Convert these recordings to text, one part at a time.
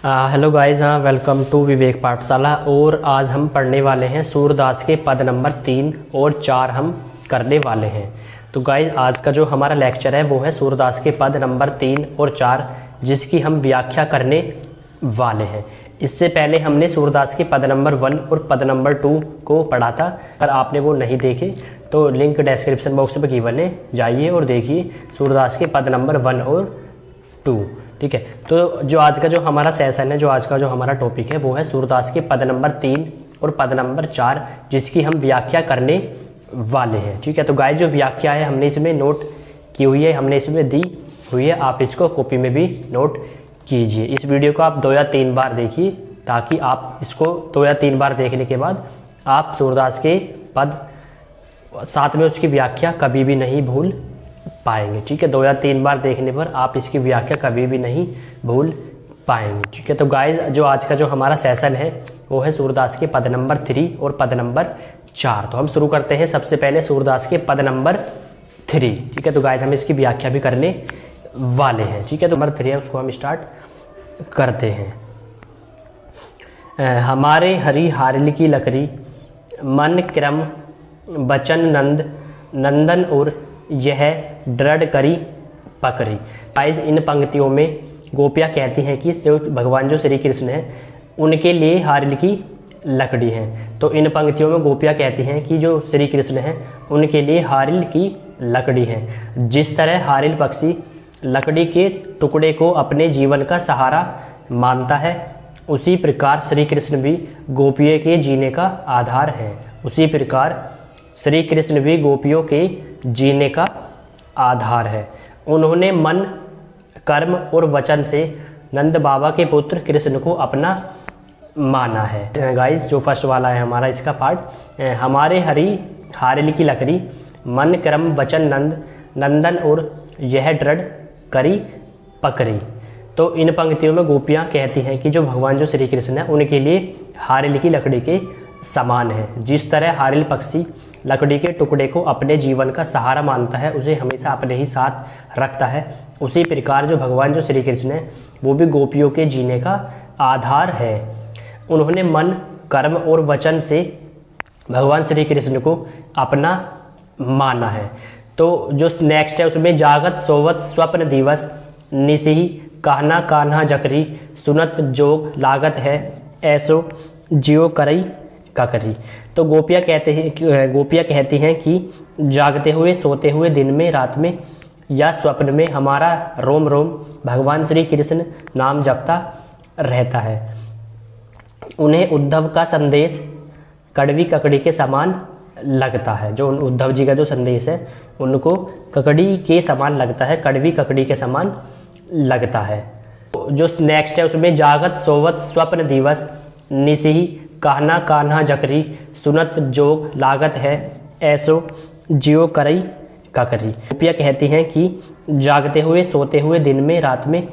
Hello guys, welcome to विवेक पाठशाला। और आज हम पढ़ने वाले हैं सूरदास के पद नंबर 3 और 4 हम करने वाले हैं। तो गाइस, आज का जो हमारा लेक्चर है वो है सूरदास के पद नंबर 3 और 4, जिसकी हम व्याख्या करने वाले हैं। इससे पहले हमने सूरदास के पद नंबर 1 और पद नंबर 2 को पढ़ा था। अगर आपने वो नहीं देखे तो लिंक डिस्क्रिप्शन बॉक्स में गिवन है, जाइए और देखिए सूरदास के पद नंबर 1 और 2। ठीक है, तो जो आज का जो हमारा सेशन है, जो आज का जो हमारा टॉपिक है वो है सूरदास के पद नंबर 3 और पद नंबर 4, जिसकी हम व्याख्या करने वाले हैं। ठीक है, तो गाइस जो व्याख्या है हमने इसमें नोट की हुई है, हमने इसमें दी हुई है, आप इसको कॉपी में भी नोट कीजिए। इस वीडियो को आप 2 या 3 बार देखिए, ताकि आप इसको 2 या 3 बार देखने के बाद आप सूरदास के पद साथ में उसकी व्याख्या कभी भी नहीं भूल पाएंगे। ठीक है, 2 या 3 बार देखने पर आप इसकी व्याख्या कभी भी नहीं भूल पाएंगे। ठीक है, तो गाइस जो आज का जो हमारा सेशन है वो है सूरदास के पद नंबर 3 और पद नंबर 4। तो हम शुरू करते हैं सबसे पहले सूरदास के पद नंबर 3। ठीक है, तो गाइस हम इसकी व्याख्या भी करने वाले हैं। ठीक है, तो नंबर 3 है उसको हम स्टार्ट करते हैं। हमारे हरि हारिल की लकड़ी, मन क्रम बचन नंद नंदन और यह दृढ़ करी पकड़ी। गाइस इन पंक्तियों में गोपियाँ कहती हैं कि भगवान जो श्री कृष्ण हैं उनके लिए हारिल की लकड़ी है। तो इन पंक्तियों में गोपियाँ कहती हैं कि जो श्री कृष्ण हैं उनके लिए हारिल की लकड़ी है। जिस तरह हारिल पक्षी लकड़ी के टुकड़े को अपने जीवन का सहारा मानता है, उसी प्रकार श्री कृष्ण भी गोपियों के जीने का आधार है। उसी प्रकार श्री कृष्ण भी गोपियों के जीने का आधार है। उन्होंने मन, कर्म और वचन से नंद बाबा के पुत्र कृष्ण को अपना माना है। गाइस जो फर्स्ट वाला है हमारा इसका पार्ट, हमारे हरि हारिल की लकड़ी, मन क्रम वचन नंद नंदन और यह दृढ़ करी पकड़ी। तो इन पंक्तियों में गोपियाँ कहती हैं कि जो भगवान जो श्री कृष्ण है उनके लिए हारिल की लकड़ी के समान है। जिस तरह हारिल पक्षी लकड़ी के टुकड़े को अपने जीवन का सहारा मानता है, उसे हमेशा अपने ही साथ रखता है, उसी प्रकार जो भगवान जो श्री कृष्ण है वो भी गोपियों के जीने का आधार है। उन्होंने मन, कर्म और वचन से भगवान श्री कृष्ण को अपना माना है। तो जो नेक्स्ट है उसमें जागत सोवत स्वप्न दिवस निसी कहना कान्हा जकरी, सुनत जोग लागत है ऐसो जियो करई ककरी। तो गोपियाँ कहती हैं कि जागते हुए, सोते हुए, दिन में, रात में या स्वप्न में हमारा रोम रोम भगवान श्री कृष्ण नाम जपता रहता है। उन्हें उद्धव का संदेश कड़वी ककड़ी के समान लगता है। जो उद्धव जी का जो संदेश है उनको ककड़ी के समान लगता है, कड़वी ककड़ी के समान लगता है। जो नेक्स्ट है उसमें जागत सोवत स्वप्न दिवस निसी कहना कान्हा जकरी, सुनत जोग लागत है ऐसो जियो करई ककरी। गोपियाँ कहती हैं कि जागते हुए, सोते हुए, दिन में, रात में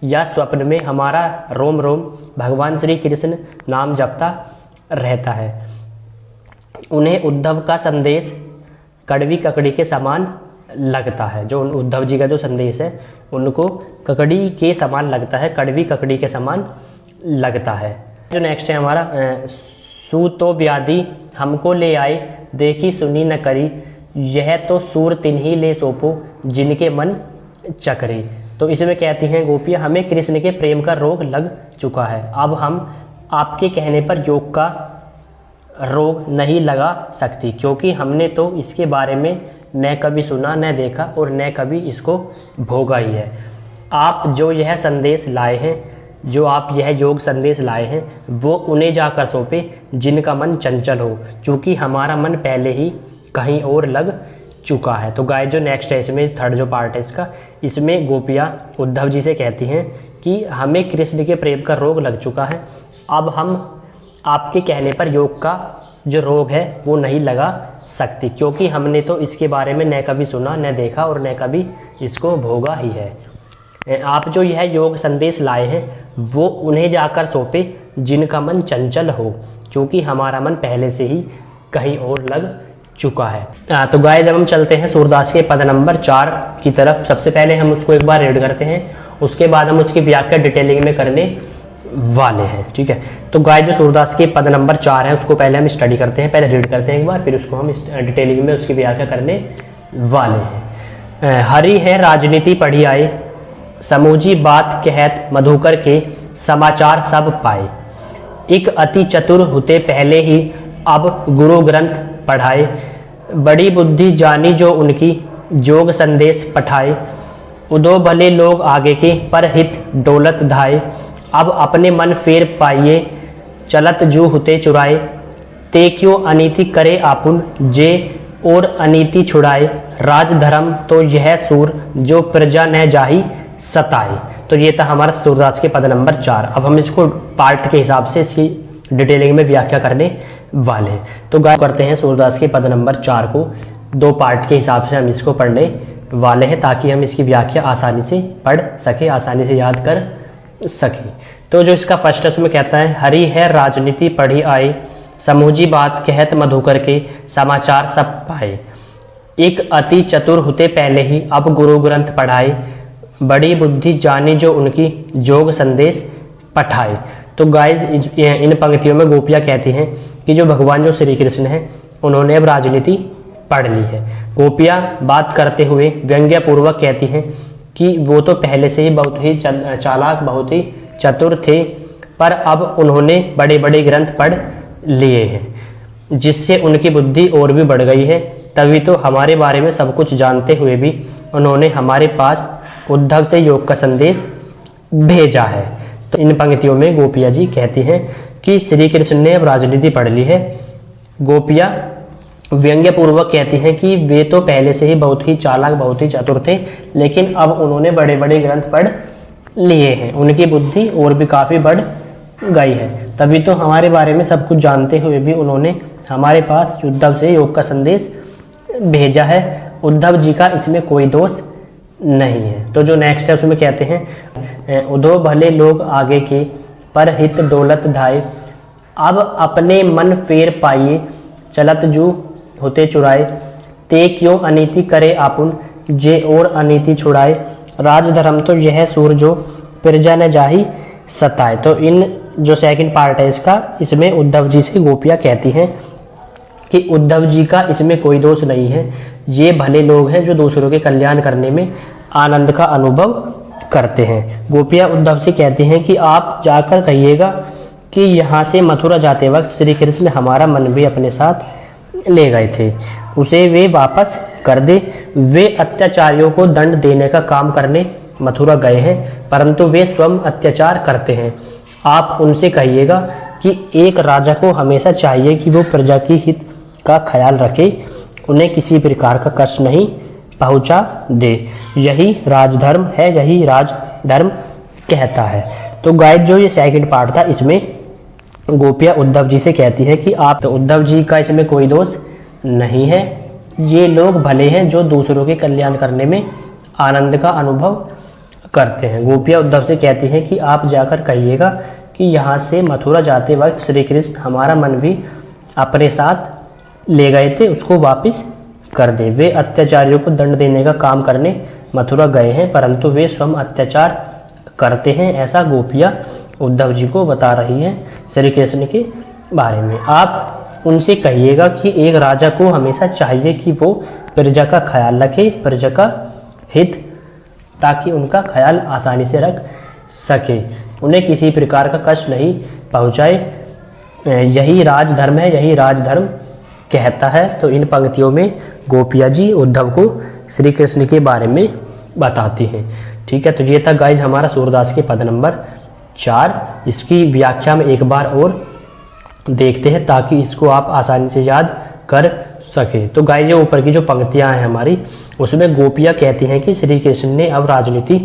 या स्वप्न में हमारा रोम रोम भगवान श्री कृष्ण नाम जपता रहता है। उन्हें उद्धव का संदेश कड़वी ककड़ी के समान लगता है। जो उद्धव जी का जो संदेश है उनको ककड़ी के समान लगता है, कड़वी ककड़ी के समान लगता है। जो नेक्स्ट है हमारा, सूतो व्याधि हमको ले आए, देखी सुनी न करी, यह तो सूर तिन्ही ले सोपो जिनके मन चकरे। तो इसमें कहती हैं गोपियाँ, हमें कृष्ण के प्रेम का रोग लग चुका है, अब हम आपके कहने पर योग का रोग नहीं लगा सकती, क्योंकि हमने तो इसके बारे में न कभी सुना, न देखा और न कभी इसको भोगा ही है। आप जो यह संदेश लाए हैं, जो आप यह योग संदेश लाए हैं, वो उन्हें जाकर सौंपे जिनका मन चंचल हो, क्योंकि हमारा मन पहले ही कहीं और लग चुका है। तो गाइस जो नेक्स्ट है इसमें थर्ड जो पार्ट है इसका, इसमें गोपियाँ उद्धव जी से कहती हैं कि हमें कृष्ण के प्रेम का रोग लग चुका है, अब हम आपके कहने पर योग का जो रोग है वो नहीं लगा सकती, क्योंकि हमने तो इसके बारे में न कभी सुना, न देखा और न कभी इसको भोगा ही है। आप जो यह योग संदेश लाए हैं वो उन्हें जाकर सौंपे जिनका मन चंचल हो, क्योंकि हमारा मन पहले से ही कहीं और लग चुका है। तो गाइस जब हम चलते हैं सूरदास के पद नंबर 4 की तरफ, सबसे पहले हम उसको एक बार रीड करते हैं, उसके बाद हम उसकी व्याख्या डिटेलिंग में करने वाले हैं। ठीक है, तो गाइस जो सूरदास के पद नंबर 4 है उसको पहले हम स्टडी करते हैं, पहले रीड करते हैं एक बार, फिर उसको हम डिटेलिंग में उसकी व्याख्या करने वाले हैं। हरि है राजनीति पढ़ी आए, समूची बात कहत मधुकर के, समाचार सब पाए। एक अति चतुर होते पहले ही, अब गुरु ग्रंथ पढ़ाए। बड़ी बुद्धि जानी जो उनकी, जोग संदेश पठाए। उदो भले लोग आगे के, पर हित डोलत धाए। अब अपने मन फेर पाइए, चलत जू होते चुराए। ते क्यों अनीति करे आपुन, जे और अनीति छुड़ाए। राजधर्म तो यह सूर, जो प्रजा न जाही सताए। तो ये था हमारा सूरदास के पद नंबर 4। अब हम इसको पार्ट के हिसाब से इसकी डिटेलिंग में व्याख्या करने वाले हैं। तो गाइस करते हैं सूरदास के पद नंबर 4 को 2 पार्ट के हिसाब से हम इसको पढ़ने वाले हैं, ताकि हम इसकी व्याख्या आसानी से पढ़ सके, आसानी से याद कर सके। तो जो इसका फर्स्ट है उसमें कहता है, हरि है राजनीति पढ़ी आए, समूची बात कहत मधुकर के, समाचार सब पाए। एक अति चतुर होते पहले ही, अब गुरु ग्रंथ पढ़ाए। बड़ी बुद्धि जानी जो उनकी, जोग संदेश पठाए। तो गाइस इन पंक्तियों में गोपियाँ कहती हैं कि जो भगवान जो श्री कृष्ण हैं उन्होंने अब राजनीति पढ़ ली है। गोपियाँ बात करते हुए व्यंग्य पूर्वक कहती हैं कि वो तो पहले से ही बहुत ही चालाक, बहुत ही चतुर थे, पर अब उन्होंने बड़े बड़े ग्रंथ पढ़ लिए हैं, जिससे उनकी बुद्धि और भी बढ़ गई है। तभी तो हमारे बारे में सब कुछ जानते हुए भी उन्होंने हमारे पास उद्धव से योग का संदेश भेजा है। तो इन पंक्तियों में गोपिया जी कहती हैं कि श्री कृष्ण ने अब राजनीति पढ़ ली है। गोपियाँ व्यंग्य पूर्वक कहती हैं कि वे तो पहले से ही बहुत ही चालाक, बहुत ही चतुर थे, लेकिन अब उन्होंने बड़े बड़े ग्रंथ पढ़ लिए हैं, उनकी बुद्धि और भी काफ़ी बढ़ गई है। तभी तो हमारे बारे में सब कुछ जानते हुए भी उन्होंने हमारे पास उद्धव से योग का संदेश भेजा है। उद्धव जी का इसमें कोई दोष नहीं है। तो जो नेक्स्ट है उसमें कहते हैं, उदो भले लोग आगे के, पर हित डोलत धाए। अब अपने मन फेर पाइए, चलत जू होते चुराए। ते क्यों अनीति करे आपुन, जे और अनीति छुड़ाए। राजधर्म तो यह सूर, जो प्रजा न जाही सताए। तो इन जो सेकंड पार्ट है इसका, इसमें उद्धव जी से गोपियाँ कहती हैं कि उद्धव जी का इसमें कोई दोष नहीं है, ये भले लोग हैं जो दूसरों के कल्याण करने में आनंद का अनुभव करते हैं। गोपियाँ उद्धव से कहती हैं कि आप जाकर कहिएगा कि यहाँ से मथुरा जाते वक्त श्री कृष्ण हमारा मन भी अपने साथ ले गए थे, उसे वे वापस कर दे। वे अत्याचारियों को दंड देने का काम करने मथुरा गए हैं, परंतु वे स्वयं अत्याचार करते हैं। आप उनसे कहिएगा कि एक राजा को हमेशा चाहिए कि वो प्रजा की हित का ख्याल रखे, उन्हें किसी प्रकार का कष्ट नहीं पहुंचा दे। यही राजधर्म है, यही राजधर्म कहता है। तो गाइस जो ये सेकंड पार्ट था, इसमें गोपियाँ उद्धव जी से कहती है कि आप, तो उद्धव जी का इसमें कोई दोष नहीं है, ये लोग भले हैं जो दूसरों के कल्याण करने में आनंद का अनुभव करते हैं। गोपियाँ उद्धव से कहती हैं कि आप जाकर कहिएगा कि यहाँ से मथुरा जाते वक्त श्री कृष्ण हमारा मन भी अपने साथ ले गए थे, उसको वापस कर दे। वे अत्याचारियों को दंड देने का काम करने मथुरा गए हैं, परंतु वे स्वयं अत्याचार करते हैं। ऐसा गोपियाँ उद्धव जी को बता रही हैं श्री कृष्ण के बारे में। आप उनसे कहिएगा कि एक राजा को हमेशा चाहिए कि वो प्रजा का ख्याल रखे, प्रजा का हित, ताकि उनका ख्याल आसानी से रख सके, उन्हें किसी प्रकार का कष्ट नहीं पहुंचाए। यही राजधर्म है, यही राजधर्म कहता है। तो इन पंक्तियों में गोपिया जी उद्धव को श्री कृष्ण के बारे में बताती हैं। ठीक है, तो ये था गाइज हमारा सूरदास के पद नंबर 4। इसकी व्याख्या में एक बार और देखते हैं ताकि इसको आप आसानी से याद कर सके। तो गाइज ये ऊपर की जो पंक्तियां हैं हमारी, उसमें गोपियाँ कहती हैं कि श्री कृष्ण ने अब राजनीति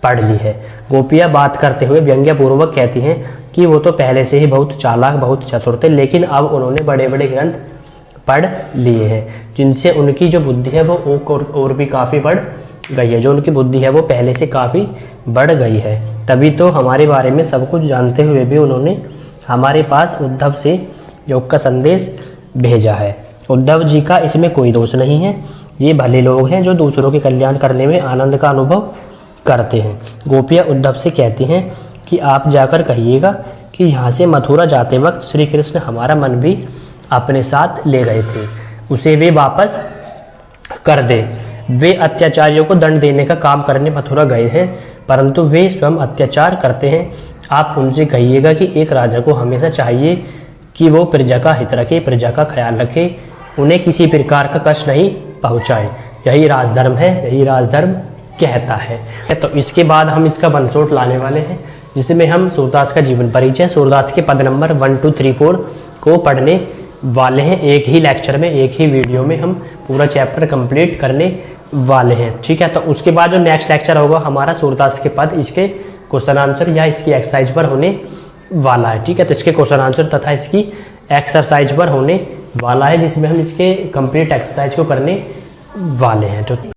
पढ़ ली है। गोपियाँ बात करते हुए व्यंग्यपूर्वक कहती हैं कि वो तो पहले से ही बहुत चालाक, बहुत चतुर थे, लेकिन अब उन्होंने बड़े बड़े ग्रंथ पढ़ लिए हैं, जिनसे उनकी जो बुद्धि है वो और भी काफ़ी बढ़ गई है। जो उनकी बुद्धि है वो पहले से काफ़ी बढ़ गई है। तभी तो हमारे बारे में सब कुछ जानते हुए भी उन्होंने हमारे पास उद्धव से योग का संदेश भेजा है। उद्धव जी का इसमें कोई दोष नहीं है, ये भले लोग हैं जो दूसरों के कल्याण करने में आनंद का अनुभव करते हैं। गोपियाँ उद्धव से कहती हैं कि आप जाकर कहिएगा कि यहाँ से मथुरा जाते वक्त श्री कृष्ण हमारा मन भी अपने साथ ले गए थे, उसे वे वापस कर दे। वे अत्याचारियों को दंड देने का काम करने मथुरा गए हैं, परंतु वे स्वयं अत्याचार करते हैं। आप उनसे कहिएगा कि एक राजा को हमेशा चाहिए कि वो प्रजा का हित रखे, प्रजा का ख्याल रखे, उन्हें किसी प्रकार का कष्ट नहीं पहुँचाए। यही राजधर्म है, यही राजधर्म कहता है। तो इसके बाद हम इसका वन शॉट लाने वाले हैं, जिसमें हम सूरदास का जीवन परिचय, सूरदास के पद नंबर 1, 2, 3, 4 को पढ़ने वाले हैं। एक ही लेक्चर में, एक ही वीडियो में हम पूरा चैप्टर कंप्लीट करने वाले हैं। ठीक है, तो उसके बाद जो नेक्स्ट लेक्चर होगा हमारा सूरदास के पद, इसके क्वेश्चन आंसर या इसकी एक्सरसाइज पर होने वाला है। ठीक है, तो इसके क्वेश्चन आंसर तथा इसकी एक्सरसाइज पर होने वाला है, जिसमें हम इसके कंप्लीट एक्सरसाइज को करने वाले हैं। तो